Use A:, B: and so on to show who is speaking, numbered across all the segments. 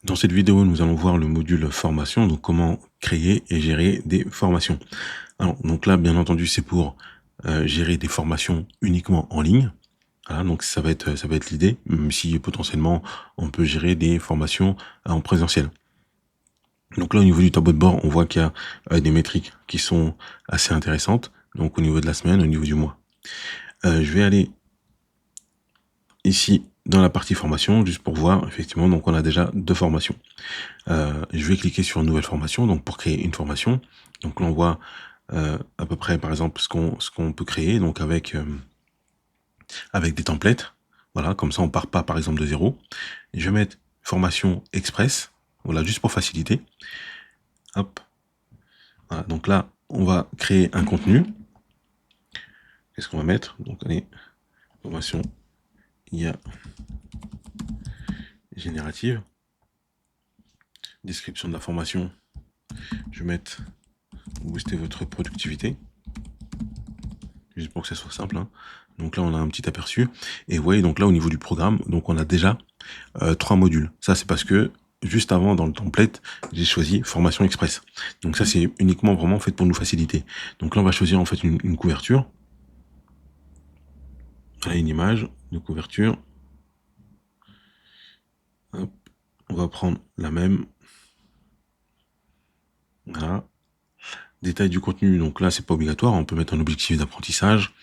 A: Dans cette vidéo, nous allons voir le module formation, donc comment créer et gérer des formations. Alors, donc là, bien entendu, c'est pour gérer des formations uniquement en ligne. Voilà, donc ça va être l'idée, même si potentiellement on peut gérer des formations en présentiel. Donc là, au niveau du tableau de bord, on voit qu'il y a des métriques qui sont assez intéressantes. Donc au niveau de la semaine, au niveau du mois. Je vais aller ici dans la partie formation, juste pour voir, effectivement, donc on a déjà 2 formations. Je vais cliquer sur nouvelle formation, donc pour créer une formation. Donc là, on voit à peu près, par exemple, ce qu'on peut créer, donc avec des templates. Voilà, comme ça, on part pas, par exemple, de zéro. Et je vais mettre formation express, voilà, juste pour faciliter. Hop. Voilà, donc là, on va créer un contenu. Qu'est-ce qu'on va mettre? Donc, allez, formation IA générative. Description de la formation. Je vais mettre booster votre productivité. Juste pour que ça soit simple. Hein. Donc là, on a un petit aperçu. Et vous voyez, donc là, au niveau du programme, donc on a déjà 3 modules. Ça, c'est parce que juste avant, dans le template, j'ai choisi formation express. Donc ça, c'est uniquement vraiment fait pour nous faciliter. Donc là, on va choisir en fait une couverture. Voilà, une image de couverture. Hop. On va prendre la même. Voilà. Détail du contenu, donc là, c'est pas obligatoire. On peut mettre un objectif d'apprentissage.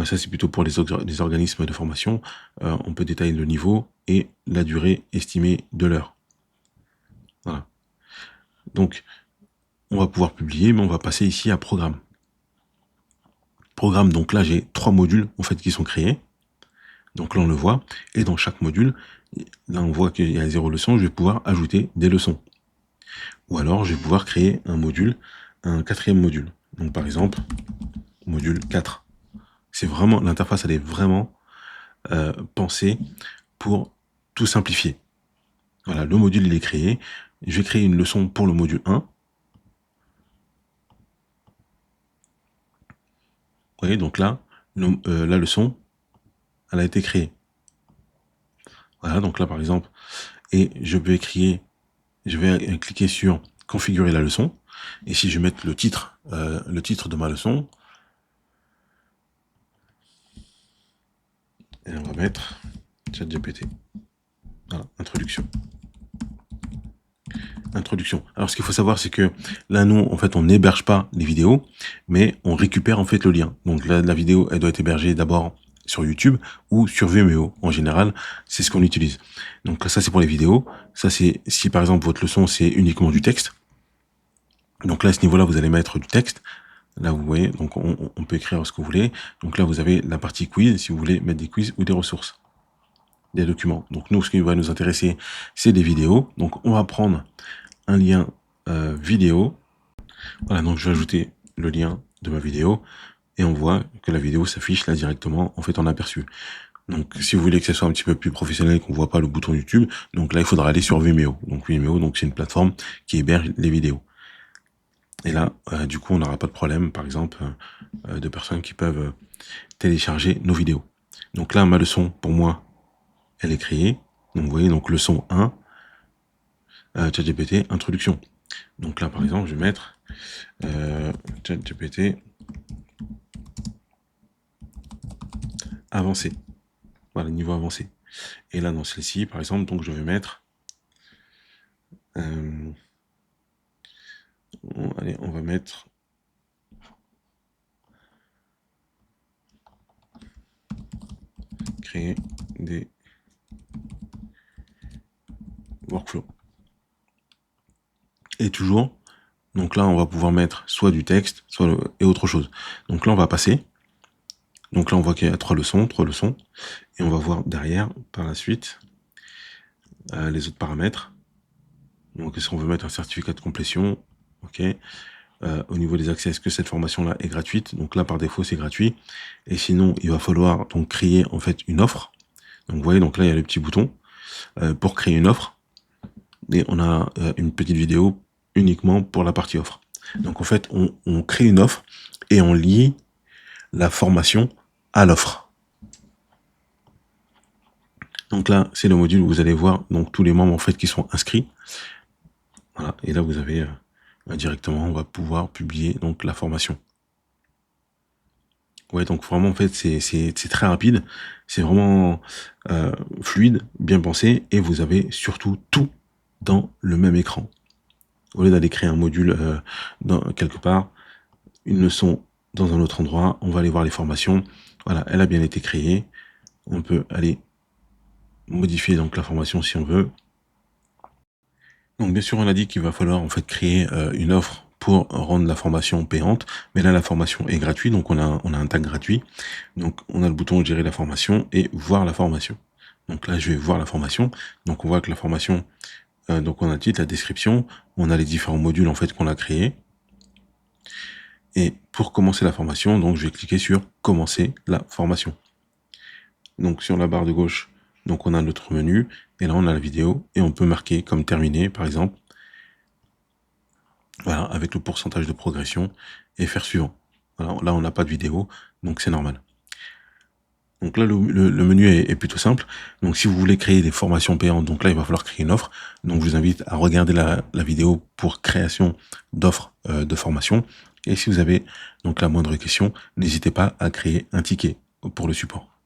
A: Ça, c'est plutôt pour les organismes de formation. On peut détailler le niveau et la durée estimée de l'heure. Voilà. Donc, on va pouvoir publier, mais on va passer ici à programme. Programme, donc là, j'ai 3 modules en fait qui sont créés. Donc là, on le voit. Et dans chaque module, là, on voit qu'il y a 0 leçon. Je vais pouvoir ajouter des leçons. Ou alors, je vais pouvoir créer un module, un 4e module. Donc, par exemple, module 4. C'est vraiment, l'interface, elle est vraiment pensée pour tout simplifier. Voilà, le module, il est créé. Je vais créer une leçon pour le module 1. Vous voyez, donc là, la leçon, elle a été créée. Voilà, donc là, par exemple, et je vais cliquer sur configurer la leçon. Et si je vais mettre le titre de ma leçon, et on va mettre ChatGPT. Voilà, introduction. Introduction. Alors, ce qu'il faut savoir, c'est que là, nous, en fait, on n'héberge pas les vidéos, mais on récupère en fait le lien. Donc là, la vidéo, elle doit être hébergée d'abord sur YouTube ou sur Vimeo. En général, c'est ce qu'on utilise. Donc ça, c'est pour les vidéos. Ça, c'est si par exemple votre leçon, c'est uniquement du texte. Donc là, à ce niveau-là, vous allez mettre du texte. Là, vous voyez, donc on peut écrire ce que vous voulez. Donc là, vous avez la partie quiz, si vous voulez mettre des quiz ou des ressources, des documents. Donc nous, ce qui va nous intéresser, c'est des vidéos. Donc on va prendre un lien vidéo. Voilà, donc je vais ajouter le lien de ma vidéo et on voit que la vidéo s'affiche là directement en fait en aperçu. Donc si vous voulez que ce soit un petit peu plus professionnel, qu'on voit pas le bouton YouTube, donc là il faudra aller sur Vimeo. Donc Vimeo, donc c'est une plateforme qui héberge les vidéos. Et là, du coup, on n'aura pas de problème, par exemple, de personnes qui peuvent télécharger nos vidéos. Donc là, ma leçon, pour moi, elle est créée. Donc vous voyez, donc leçon 1, ChatGPT, introduction. Donc là, par exemple, je vais mettre ChatGPT avancé. Voilà, niveau avancé. Et là, dans celle-ci, par exemple, donc je vais mettre... allez, on va mettre... créer des workflows. Et toujours, donc là, on va pouvoir mettre soit du texte, soit et autre chose. Donc là, on va passer. Donc là, on voit qu'il y a 3 leçons. Et on va voir derrière, par la suite, les autres paramètres. Donc, est-ce qu'on veut mettre un certificat de complétion? OK. Au niveau des accès, est-ce que cette formation-là est gratuite? Donc là, par défaut, c'est gratuit. Et sinon, il va falloir donc créer en fait une offre. Donc vous voyez, donc là, il y a le petit bouton pour créer une offre. Et on a une petite vidéo uniquement pour la partie offre. Donc en fait, on crée une offre et on lie la formation à l'offre. Donc là, c'est le module où vous allez voir donc tous les membres en fait qui sont inscrits. Voilà. Et là, vous avez directement, on va pouvoir publier donc la formation. Ouais, donc vraiment, en fait, c'est très rapide, c'est vraiment fluide, bien pensé, et vous avez surtout tout dans le même écran. Au lieu d'aller créer un module quelque part, une leçon dans un autre endroit, on va aller voir les formations. Voilà, elle a bien été créée. On peut aller modifier donc la formation si on veut. Donc bien sûr, on a dit qu'il va falloir en fait créer une offre pour rendre la formation payante, mais là la formation est gratuite, donc on a un tag gratuit. Donc on a le bouton gérer la formation et voir la formation. Donc là je vais voir la formation. Donc on voit que la formation, donc on a le titre, la description, on a les différents modules en fait qu'on a créés. Et pour commencer la formation, donc je vais cliquer sur commencer la formation. Donc sur la barre de gauche, donc on a notre menu, et là on a la vidéo, et on peut marquer comme terminé par exemple. Voilà, avec le pourcentage de progression, et faire suivant. Voilà, là, on n'a pas de vidéo, donc c'est normal. Donc là, le menu est plutôt simple. Donc si vous voulez créer des formations payantes, donc là, il va falloir créer une offre. Donc je vous invite à regarder la vidéo pour création d'offres de formation. Et si vous avez donc la moindre question, n'hésitez pas à créer un ticket pour le support.